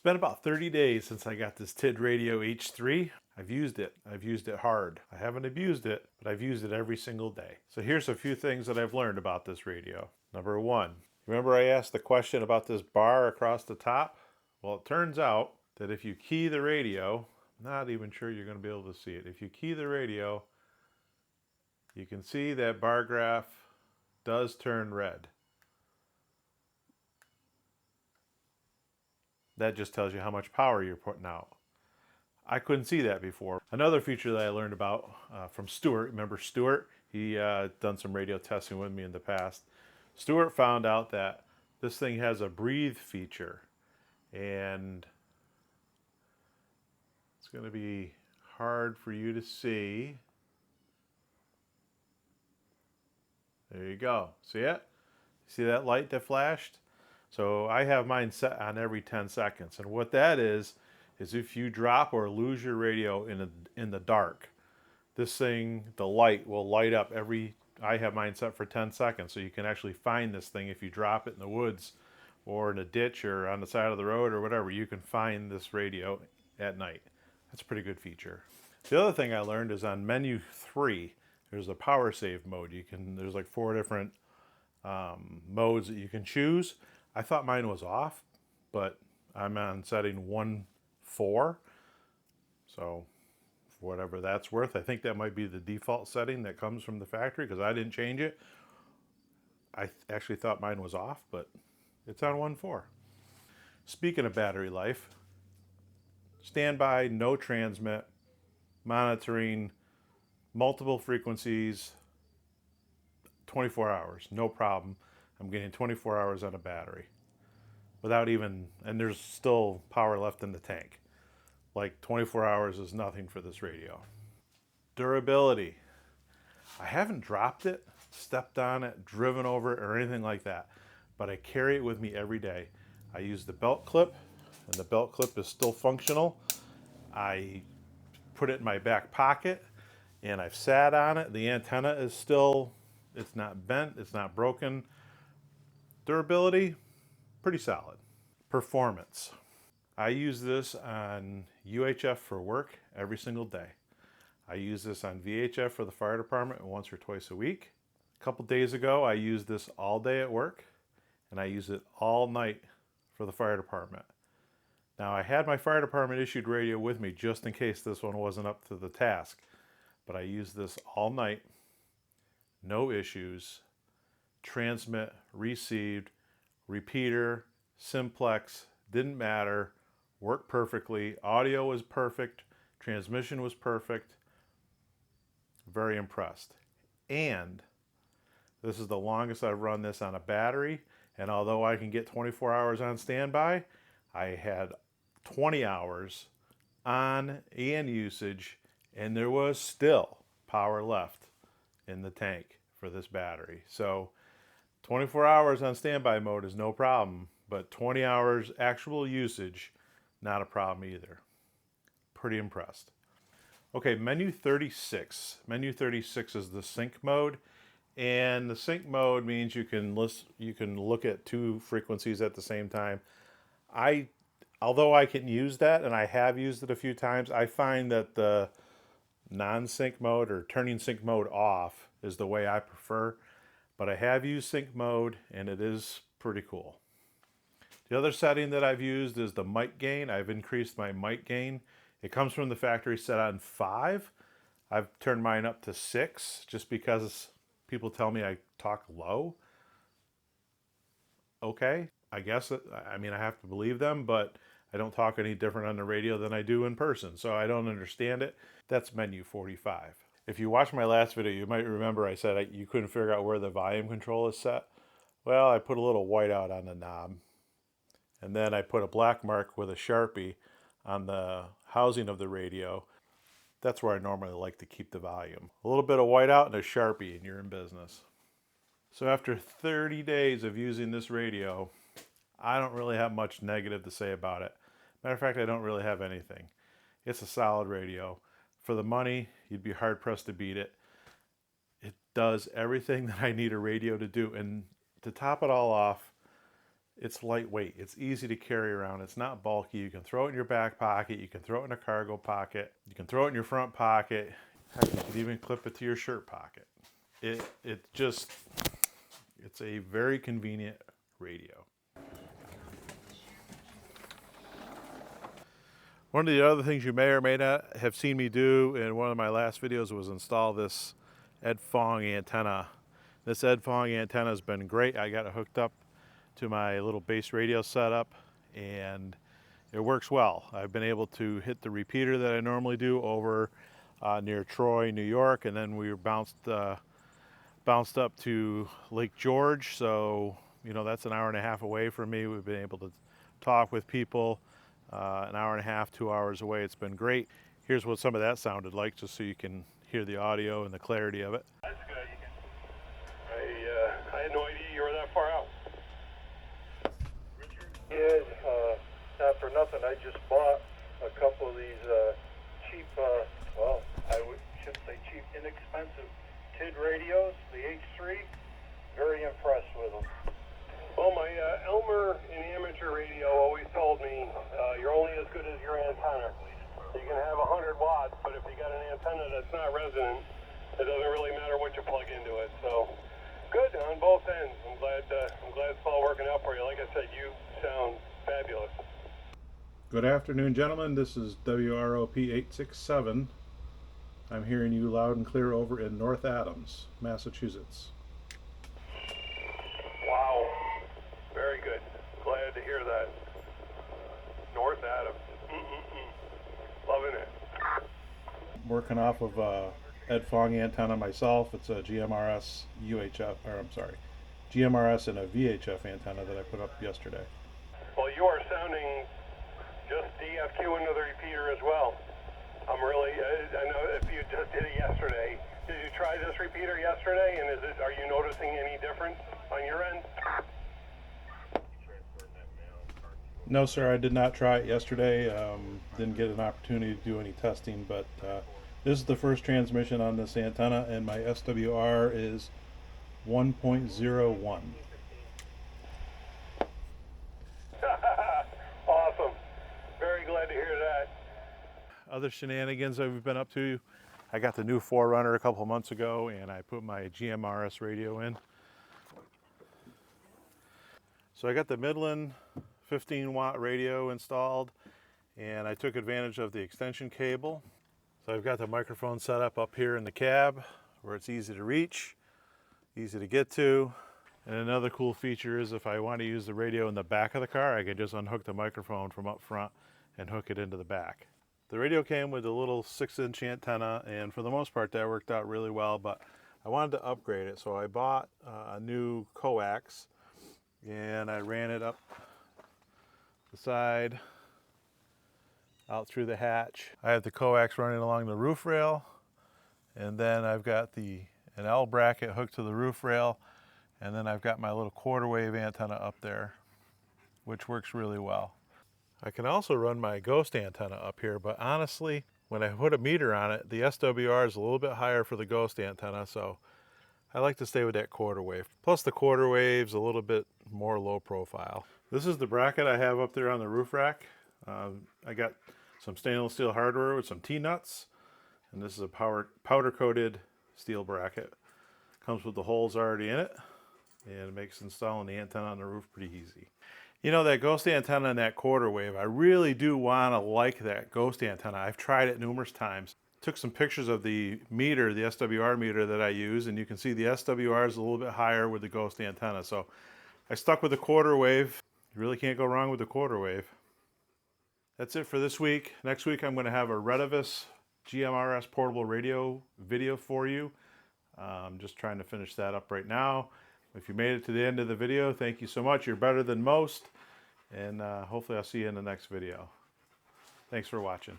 been about 30 days since I got this Tidradio H3. I've used it. I've used it hard. I haven't abused it, but I've used it every single day. So here's a few things that I've learned about this radio. Number one, remember I asked the question about this bar across the top? Well, it turns out that if you key the radio, I'm not even sure you're going to be able to see it. If you key the radio, you can see that bar graph does turn red. That just tells you how much power you're putting out. I couldn't see that before. Another feature that I learned about from Stuart, remember Stuart? He done some radio testing with me in the past. Stuart found out that this thing has a breathe feature, and it's going to be hard for you to see. There you go. See it? See that light that flashed? So I have mine set on every 10 seconds. And what that is if you drop or lose your radio in the dark, this thing, the light will light up I have mine set for 10 seconds. So you can actually find this thing if you drop it in the woods or in a ditch or on the side of the road or whatever. You can find this radio at night. That's a pretty good feature. The other thing I learned is on menu 3, there's a power save mode. There's like 4 different modes that you can choose. I thought mine was off, but I'm on setting 1.4. So for whatever that's worth, I think that might be the default setting that comes from the factory because I didn't change it. I actually thought mine was off, but it's on 1.4. Speaking of battery life, standby, no transmit, monitoring, multiple frequencies, 24 hours, no problem. I'm getting 24 hours on a battery and there's still power left in the tank. Like 24 hours is nothing for this radio. Durability. I haven't dropped it, stepped on it, driven over it, or anything like that, but I carry it with me every day. I use the belt clip, and the belt clip is still functional. I put it in my back pocket, and I've sat on it. The antenna is still, it's not bent, it's not broken. Durability, pretty solid. Performance. I use this on UHF for work every single day. I use this on VHF for the fire department once or twice a week. A couple days ago, I used this all day at work, and I use it all night for the fire department. Now, I had my fire department issued radio with me just in case this one wasn't up to the task, but I used this all night, no issues, transmit, received, repeater, simplex, didn't matter, worked perfectly, audio was perfect, transmission was perfect. Very impressed. And this is the longest I've run this on a battery, and although I can get 24 hours on standby, I had 20 hours on and usage, and there was still power left in the tank for this battery. So 24 hours on standby mode is no problem, but 20 hours actual usage, not a problem either. Pretty impressed. Okay, menu 36. Menu 36 is the sync mode, and the sync mode means you can look at 2 frequencies at the same time. Although I can use that, and I have used it a few times, I find that the non-sync mode or turning sync mode off is the way I prefer. But I have used sync mode, and it is pretty cool. The other setting that I've used is the mic gain. I've increased my mic gain. It comes from the factory set on 5. I've turned mine up to 6 just because people tell me I talk low. Okay, I guess, I have to believe them, but I don't talk any different on the radio than I do in person, so I don't understand it. That's menu 45. If you watched my last video, you might remember I said you couldn't figure out where the volume control is set. Well, I put a little whiteout on the knob, and then I put a black mark with a Sharpie on the housing of the radio. That's where I normally like to keep the volume. A little bit of whiteout and a Sharpie, and you're in business. So after 30 days of using this radio, I don't really have much negative to say about it. Matter of fact, I don't really have anything. It's a solid radio. For the money, you'd be hard-pressed to beat it. It does everything that I need a radio to do. And to top it all off, It's lightweight. It's easy to carry around. It's not bulky. You can throw it in your back pocket. You can throw it in a cargo pocket. You can throw it in your front pocket. Heck, you can even clip it to your shirt pocket. It's a very convenient radio. One of the other things you may or may not have seen me do in one of my last videos was install this Ed Fong antenna. This Ed Fong antenna has been great. I got it hooked up to my little base radio setup and it works well. I've been able to hit the repeater that I normally do over near Troy, New York, and then we were bounced up to Lake George, so you know that's an hour and a half away from me. We've been able to talk with people an hour and a half, 2 hours away. It's been great. Here's what some of that sounded like, just so you can hear the audio and the clarity of it. That's good. I had no idea you were that far out. Richard? Yeah, not for nothing. I just bought a couple of these cheap, well, I shouldn't say cheap, inexpensive TID radios, the H3. Very impressed with them. Well, my Elmer in amateur radio always told me you're only as good as your antenna. You can have 100 watts, but if you got an antenna that's not resonant, it doesn't really matter what you plug into it. So, good on both ends. I'm glad it's all working out for you. Like I said, you sound fabulous. Good afternoon, gentlemen. This is WROP 867. I'm hearing you loud and clear over in North Adams, Massachusetts. Wow. Very good. Glad to hear that. North Adams. Loving it. Working off of Ed Fong antenna myself. It's a GMRS GMRS and a VHF antenna that I put up yesterday. Well, you are sounding just DFQ into the repeater as well. I'm really, I know if you just did it yesterday, did you try this repeater yesterday, and are you noticing any difference on your end? No, sir, I did not try it yesterday. Didn't get an opportunity to do any testing, but this is the first transmission on this antenna, and my SWR is 1.01. Awesome. Very glad to hear that. Other shenanigans that we've been up to, I got the new 4Runner a couple months ago, and I put my GMRS radio in. So I got the Midland 15-watt radio installed, and I took advantage of the extension cable. So I've got the microphone set up here in the cab where it's easy to reach, easy to get to. And another cool feature is if I want to use the radio in the back of the car, I can just unhook the microphone from up front and hook it into the back. The radio came with a little 6-inch antenna, and for the most part that worked out really well, but I wanted to upgrade it, so I bought a new coax, and I ran it up the side, out through the hatch. I have the coax running along the roof rail, and then I've got an L bracket hooked to the roof rail, and then I've got my little quarter wave antenna up there, which works really well. I can also run my ghost antenna up here, but honestly, when I put a meter on it, the SWR is a little bit higher for the ghost antenna, so I like to stay with that quarter wave. Plus the quarter wave's a little bit more low profile. This is the bracket I have up there on the roof rack. I got some stainless steel hardware with some T-nuts, and this is a powder coated steel bracket. Comes with the holes already in it, and it makes installing the antenna on the roof pretty easy. You know, that ghost antenna and that quarter wave, I really do want to like that ghost antenna. I've tried it numerous times. Took some pictures of the meter, the SWR meter that I use, and you can see the SWR is a little bit higher with the ghost antenna. So I stuck with the quarter wave. You really can't go wrong with the quarter wave. That's it for this week. Next week I'm going to have a Retevis GMRS portable radio video for you. I'm just trying to finish that up right now. If you made it to the end of the video, thank you so much. You're better than most. And hopefully I'll see you in the next video. Thanks for watching.